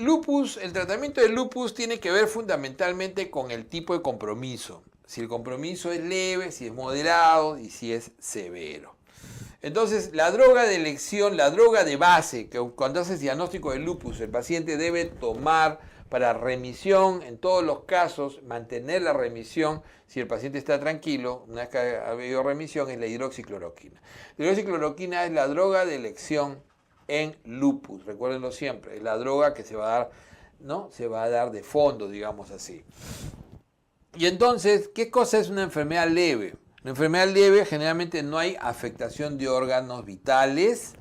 lupus, el tratamiento del lupus tiene que ver fundamentalmente con el tipo de compromiso. Si el compromiso es leve, si es moderado y si es severo. Entonces, la droga de elección, la droga de base, que cuando haces diagnóstico de lupus, el paciente debe tomar para remisión, en todos los casos, mantener la remisión, si el paciente está tranquilo, una vez que ha habido remisión, es la hidroxicloroquina. La hidroxicloroquina es la droga de elección en lupus, recuérdenlo siempre, es la droga que se va a dar, ¿no? Se va a dar de fondo, digamos así. Y entonces, ¿qué cosa es una enfermedad leve? Una enfermedad leve generalmente no hay afectación de órganos vitales,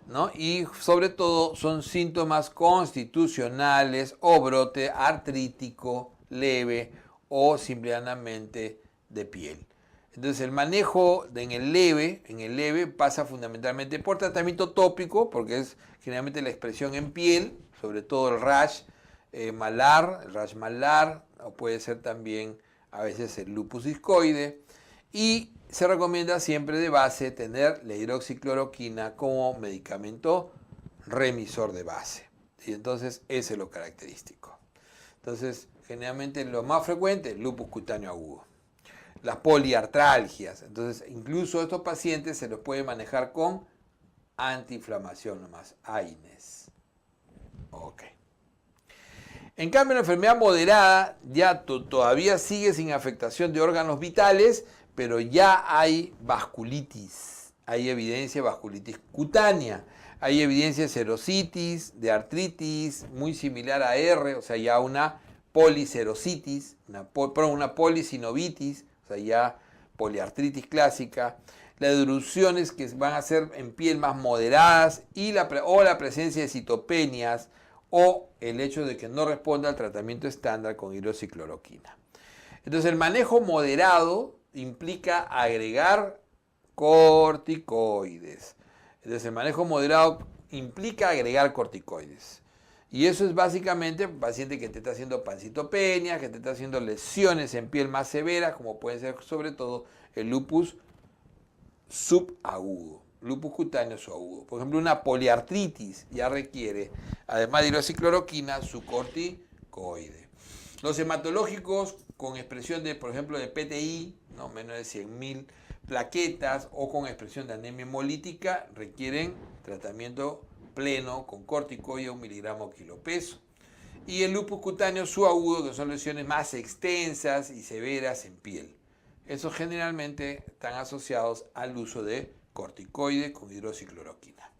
¿no? Y sobre todo son síntomas constitucionales o brote artrítico leve o simplemente de piel. Entonces el manejo en el leve pasa fundamentalmente por tratamiento tópico, porque es generalmente la expresión en piel, sobre todo el rash malar, o puede ser también a veces el lupus discoide. Y se recomienda siempre de base tener la hidroxicloroquina como medicamento remisor de base. Y entonces ese es lo característico. Entonces, generalmente lo más frecuente es lupus cutáneo agudo. Las poliartralgias. Entonces, incluso a estos pacientes se los puede manejar con antiinflamación nomás, AINES. Ok. En cambio, la enfermedad moderada ya todavía sigue sin afectación de órganos vitales, pero ya hay vasculitis, hay evidencia de vasculitis cutánea, hay evidencia de serositis, de artritis, muy similar a R, o sea, ya una poliserositis, una polisinovitis, o sea, ya poliartritis clásica, las erupciones que van a ser en piel más moderadas o la presencia de citopenias o el hecho de que no responda al tratamiento estándar con hidroxicloroquina. Entonces, el manejo moderado implica agregar corticoides. Entonces, el manejo moderado implica agregar corticoides. Y eso es básicamente un paciente que te está haciendo pancitopenia, que te está haciendo lesiones en piel más severas, como pueden ser sobre todo el lupus subagudo, lupus cutáneo subagudo. Por ejemplo, una poliartritis ya requiere, además de hidroxicloroquina, su corticoide. Los hematológicos con expresión de, por ejemplo, de PTI, no menos de 100.000 plaquetas, o con expresión de anemia hemolítica, requieren tratamiento pleno con corticoide 1 miligramo kilo peso. Y el lupus cutáneo subagudo, que son lesiones más extensas y severas en piel. Esos generalmente están asociados al uso de corticoides con hidroxicloroquina.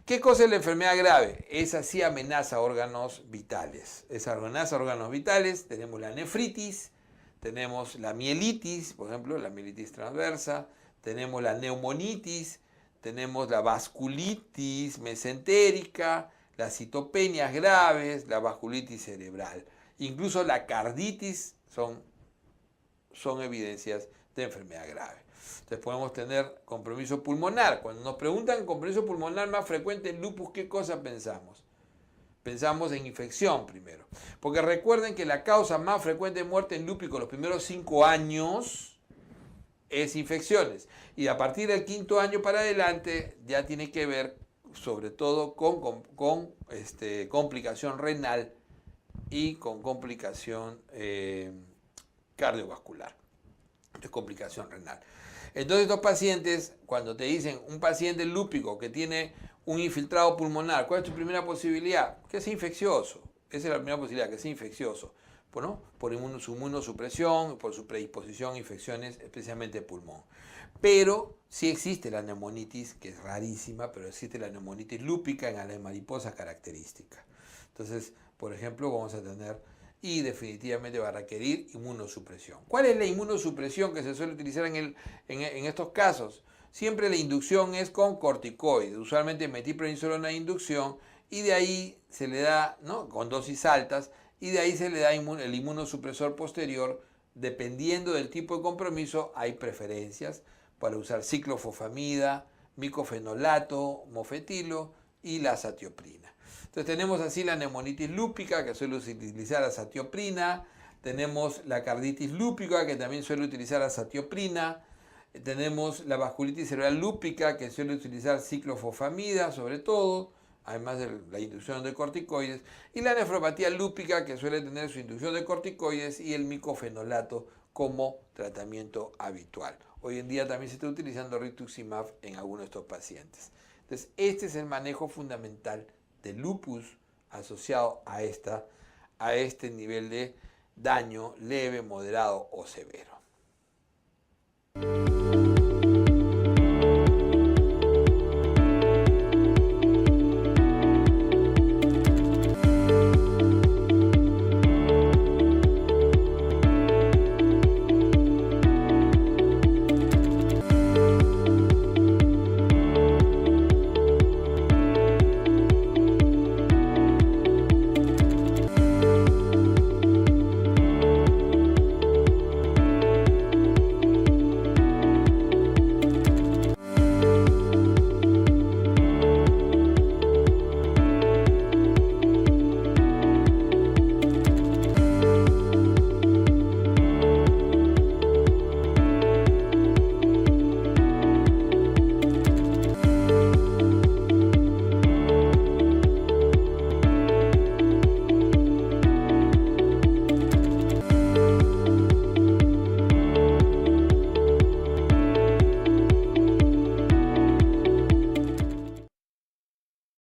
¿Qué cosa es la enfermedad grave? Esa sí amenaza órganos vitales. Esa amenaza órganos vitales, tenemos la nefritis, tenemos la mielitis, por ejemplo, la mielitis transversa, tenemos la neumonitis, tenemos la vasculitis mesentérica, las citopenias graves, la vasculitis cerebral. Incluso la carditis son evidencias de enfermedad grave. Entonces podemos tener compromiso pulmonar. Cuando nos preguntan compromiso pulmonar más frecuente en lupus, ¿qué cosa pensamos? Pensamos en infección primero. Porque recuerden que la causa más frecuente de muerte en lupus los primeros 5 años es infecciones. Y a partir del 5.º año para adelante ya tiene que ver sobre todo con complicación renal y con complicación cardiovascular. Entonces, complicación renal. Entonces, estos pacientes, cuando te dicen un paciente lúpico que tiene un infiltrado pulmonar, ¿cuál es tu primera posibilidad? Que sea infeccioso. Esa es la primera posibilidad, que sea infeccioso. ¿No? Por su inmunosupresión, por su predisposición a infecciones, especialmente de pulmón. Pero sí existe la neumonitis, que es rarísima, pero existe la neumonitis lúpica en las mariposas característica. Entonces, por ejemplo, vamos a tener y definitivamente va a requerir inmunosupresión. ¿Cuál es la inmunosupresión que se suele utilizar en estos casos? Siempre la inducción es con corticoides, usualmente metipronisolona de inducción, y de ahí se le da, ¿no?, con dosis altas, y de ahí se le da el inmunosupresor posterior. Dependiendo del tipo de compromiso, hay preferencias para usar ciclofosfamida, micofenolato, mofetilo y la azatioprina. Entonces tenemos así la neumonitis lúpica, que suele utilizar azatioprina, tenemos la carditis lúpica, que también suele utilizar azatioprina, tenemos la vasculitis cerebral lúpica, que suele utilizar ciclofosfamida sobre todo, además de la inducción de corticoides, y la nefropatía lúpica, que suele tener su inducción de corticoides y el micofenolato como tratamiento habitual. Hoy en día también se está utilizando rituximab en algunos de estos pacientes. Entonces, este es el manejo fundamental del lupus asociado a este nivel de daño leve, moderado o severo.